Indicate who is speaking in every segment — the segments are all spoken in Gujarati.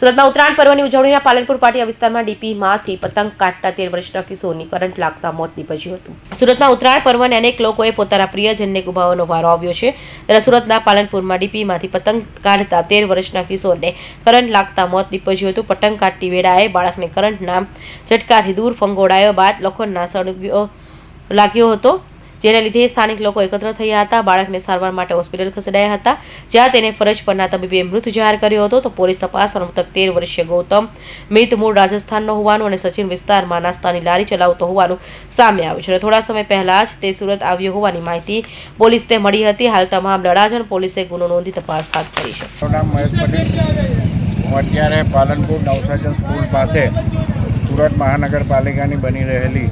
Speaker 1: સુરતમાં ઉત્તરાયણ પર્વની ઉજવણીના પાલનપુર પાટિયા વિસ્તારમાં ડીપીમાંથી પતંગ કાઢતા 13 વર્ષના કિશોરની કરંટ લાગતા મોત નીપજ્યું હતું। સુરતમાં ઉત્તરાયણ પર્વને અનેક લોકોએ પોતાના પ્રિયજનને ગુમાવવાનો વારો આવ્યો છે। ત્યારે સુરતના પાલનપુરમાં ડીપીમાંથી પતંગ કાઢતા 13 વર્ષના કિશોરને કરંટ લાગતા મોત નીપજ્યું હતું। પતંગ કાઢતી વેળાએ બાળકને કરંટના ઝટકાથી દૂર ફંગોળાયો બાદ લોખંડના સળગિયો લાગ્યો હતો, જેને લીધે સ્થાનિક લોકો એકત્ર થયા હતા। બાળકને સારવાર માટે હોસ્પિટલ ખસેડાયા હતા, જ્યાં તેને ફરજ પરના તબીબે મૃત જાહેર કર્યો હતો। તો પોલીસ તપાસમાં મૃતક 13 વર્ષીય ગૌતમ મિત મૂળ રાજસ્થાનનો હોવાનું અને સચિન વિસ્તારમાં નાસ્તાની લારી ચલાવતો હોવાનું સામે આવ્યું છે। થોડા સમય પહેલા જ તે સુરત આવ્યો હોવાની માહિતી પોલીસને મળી હતી। હાલ તમામ લડાજણ પોલીસે ગુનો નોંધી તપાસ હાથ ધરી છે।
Speaker 2: અત્યારે પાલનપુર નવસાજન સ્કૂલ પાસે સુરત મહાનગરપાલિકાની બની રહેલી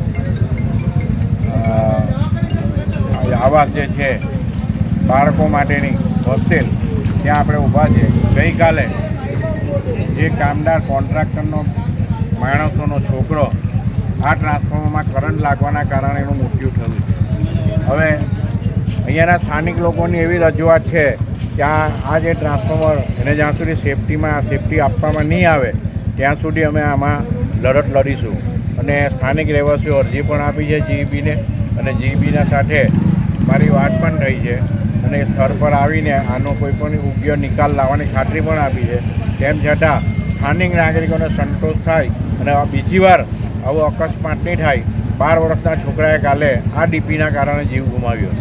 Speaker 2: આવાસ જે છે બાળકો માટેની હોસ્ટેલ, ત્યાં આપણે ઊભા છે। ગઈકાલે જે કામદાર કોન્ટ્રાક્ટરનો માણસોનો છોકરો આ ટ્રાન્સફોર્મરમાં કરંટ લાગવાના કારણે એનું મૃત્યુ થયું છે। હવે અહીંયાના સ્થાનિક લોકોની એવી રજૂઆત છે કે આ જે ટ્રાન્સફોર્મર એને જ્યાં સુધી સેફટી આપવામાં નહીં આવે ત્યાં સુધી અમે આમાં લડત લડીશું। અને સ્થાનિક રહેવાસીઓ અરજી પણ આપી છે જીઈબીને, અને જીઈબીના સાથે મારી વાત પણ થઈ છે, અને સ્થળ પર આવીને આનો કોઈ પણ યોગ્ય નિકાલ લાવવાની ખાતરી પણ આપી છે। તેમ છતાં સ્થાનિક નાગરિકોને સંતોષ થાય અને બીજી વાર આવો અકસ્માત નહીં થાય। 12 વર્ષના છોકરાએ કાલે આ ડીપીના કારણે જીવ ગુમાવ્યો।